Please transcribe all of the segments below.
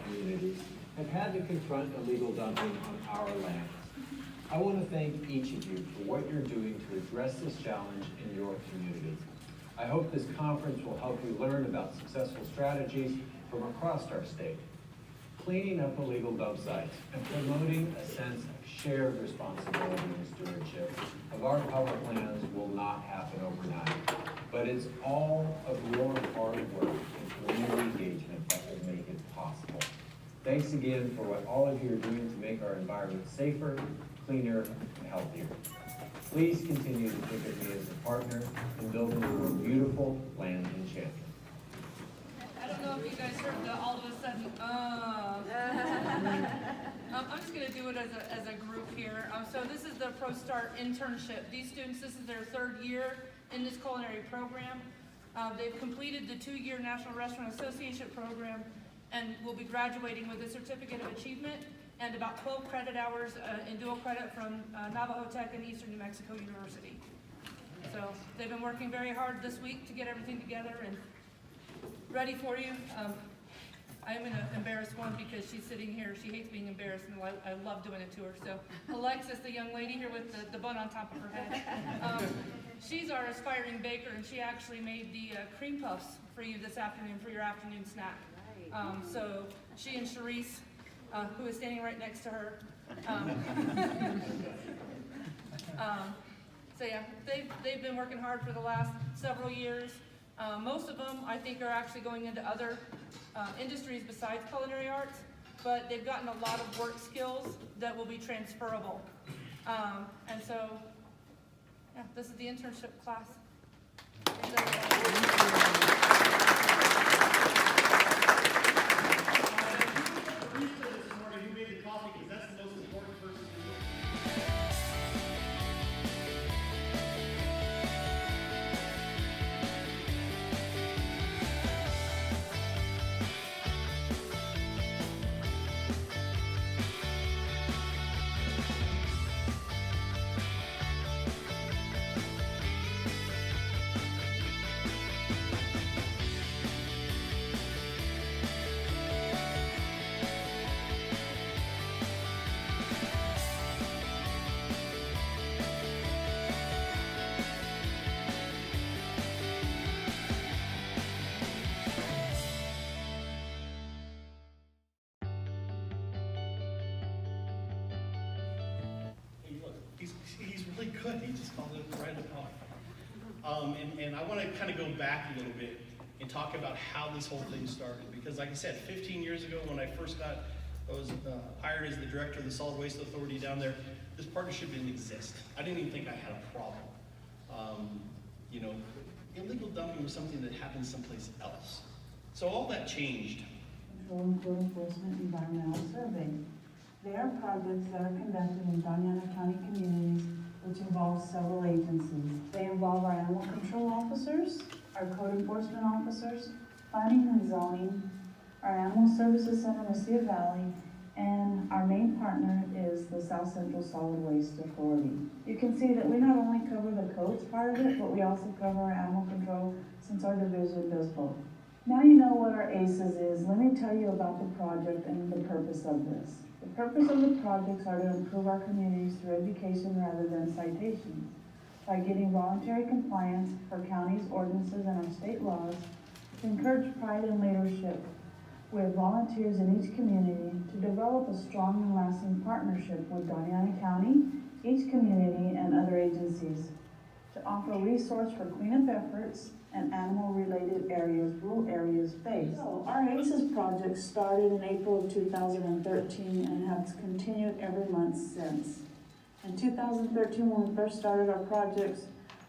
communities have had to confront illegal dumping on our lands. I want to thank each of you for what you're doing to address this challenge in your communities. I hope this conference will help you learn about successful strategies from across our state. Cleaning up illegal dump sites and promoting a sense of shared responsibility and stewardship of our public lands will not happen overnight, but it's all of your hard work and community engagement that will make it possible. Thanks again for what all of you are doing to make our environment safer, cleaner, and healthier. Please continue to think of me as a partner in building a more beautiful land in Champion. I don't know if you guys heard the all of a sudden, I'm just gonna do it as a group here. So this is the ProStart internship. These students, this is their third year in this culinary program. They've completed the 2-year National Restaurant Association program and will be graduating with a certificate of achievement and about 12 credit hours in dual credit from Navajo Tech and Eastern New Mexico University. So they've been working very hard this week to get everything together and ready for you. I am gonna embarrass one because she's sitting here. She hates being embarrassed, and I love doing it to her. So Alexis, the young lady here with the bun on top of her head, she's our aspiring baker, and she actually made the cream puffs for you this afternoon for your afternoon snack. So she and Charisse, who is standing right next to her. So yeah, they've been working hard for the last several years. Most of them, I think, are actually going into other industries besides culinary arts, but they've gotten a lot of work skills that will be transferable. And so, yeah, this is the internship class. He's really good. He just called it right upon. And I want to kind of go back a little bit and talk about how this whole thing started. Because like I said, 15 years ago when I first was hired as the director of the Solid Waste Authority down there, this partnership didn't exist. I didn't even think I had a problem. You know, illegal dumping was something that happened someplace else. So all that changed. Control and Code Enforcement Environmental Survey. They are projects that are conducted in Doñana County communities, which involve several agencies. They involve our animal control officers, our code enforcement officers, planning and zoning, our Animal Services Center, Mesilla Valley, and our main partner is the South Central Solid Waste Authority. You can see that we not only cover the codes part of it, but we also cover our animal control since our division does both. Now you know what our ACEs is, let me tell you about the project and the purpose of this. The purpose of the projects are to improve our communities through education rather than citations. By getting voluntary compliance for counties, ordinances, and our state laws, to encourage pride and leadership with volunteers in each community, to develop a strong and lasting partnership with Doñana County, each community, and other agencies, to offer a resource for cleanup efforts and animal-related areas, rural areas faced. So our ACES project started in April of 2013 and has continued every month since. In 2013, when we first started our projects,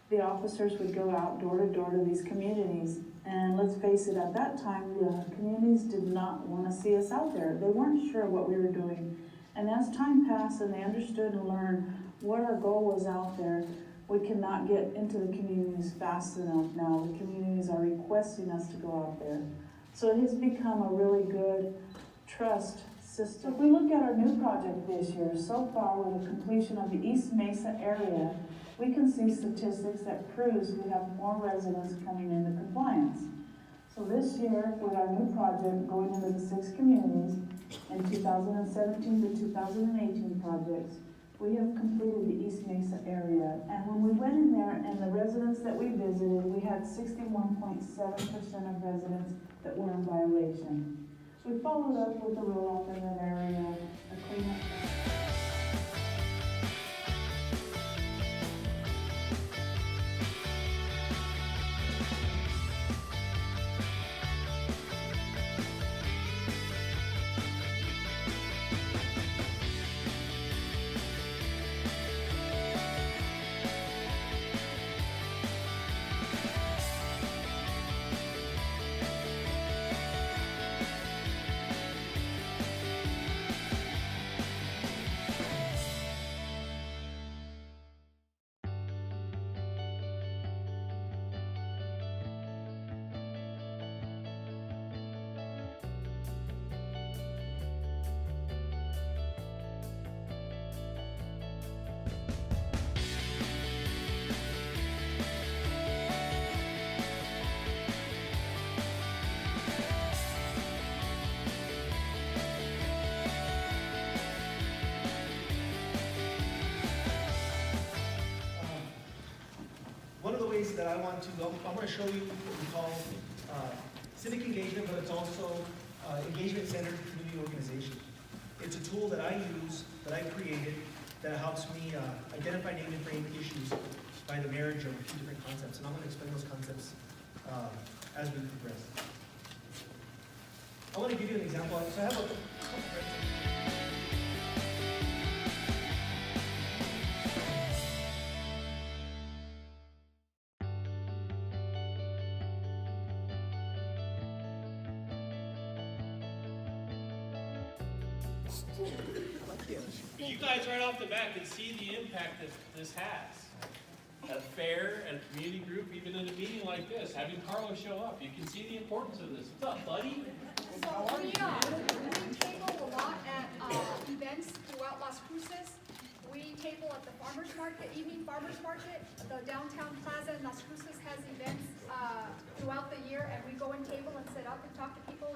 the officers would go out door to door to these communities. And let's face it, at that time, the communities did not want to see us out there. They weren't sure what we were doing. And as time passed and they understood and learned what our goal was out there, we cannot get into the communities fast enough now. The communities are requesting us to go out there. So it has become a really good trust system. If we look at our new project this year, so far with the completion of the East Mesa area, we can see statistics that proves we have more residents coming into compliance. So this year, with our new project going into the 6 communities in 2017 to 2018 projects, we have completed the East Mesa area. And when we went in there and the residents that we visited, we had 61.7% of residents that were in violation. We followed up with the roll-off in that area, a cleanup. One of the ways that I want to go, I'm going to show you what we call civic engagement, but it's also engagement-centered community organization. It's a tool that I use, that I created, that helps me identify, name, and frame issues by the marriage of a few different concepts. And I'm going to explain those concepts as we progress. I want to give you an example. So I have a couple friends. You guys right off the bat can see the impact that this has. At a fair, at a community group, even in a meeting like this, having Carlos show up, you can see the importance of this. What's up, buddy? So we table a lot at events throughout Las Cruces. We table at the farmers market, evening farmers market. The downtown plaza in Las Cruces has events throughout the year, and we go and table and set up and talk to people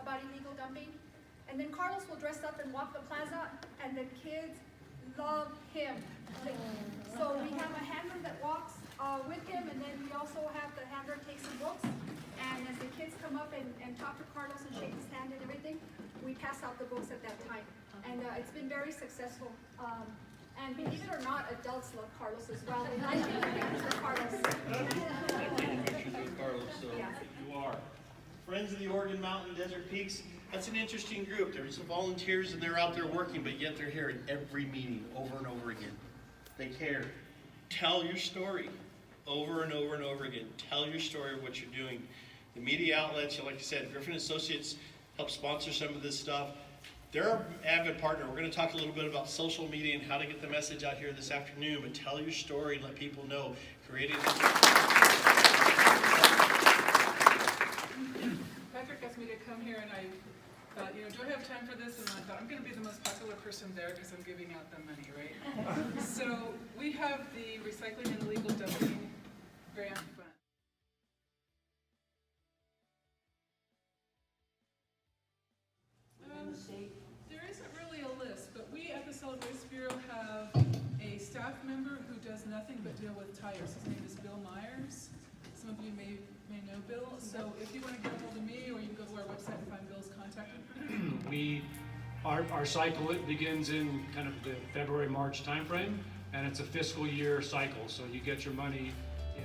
about illegal dumping. And then Carlos will dress up and walk the plaza, and the kids love him. So we have a handler that walks with him, and then we also have the handler take some books. And as the kids come up and talk to Carlos and shake his hand and everything, we pass out the books at that time. And it's been very successful. And believe it or not, adults love Carlos as well. They like pictures of Carlos. Carlos, so Yeah. you are. Friends of the Oregon Mountain Desert Peaks, that's an interesting group. There's some volunteers and they're out there working, but yet they're here at every meeting over and over again. They care. Tell your story over and over and over again. Tell your story of what you're doing. The media outlets, like you said, Griffin Associates help sponsor some of this stuff. They're our avid partner. We're going to talk a little bit about social media and how to get the message out here this afternoon, but tell your story and let people know. Creating Patrick asked me to come here and I thought, do I have time for this? And I thought, I'm going to be the most popular person there because I'm giving out the money, right? So we have the Recycling and Illegal Dumping Grant Fund. There isn't really a list, but we at the Solid Waste Bureau have a staff member who does nothing but deal with tires. His name is Bill Myers. Some of you may know Bill. So if you want to get a hold of me, or you can go to our website and find Bill's contact information. Our cycle, it begins in kind of the February-March timeframe, and it's a fiscal year cycle, so you get your money in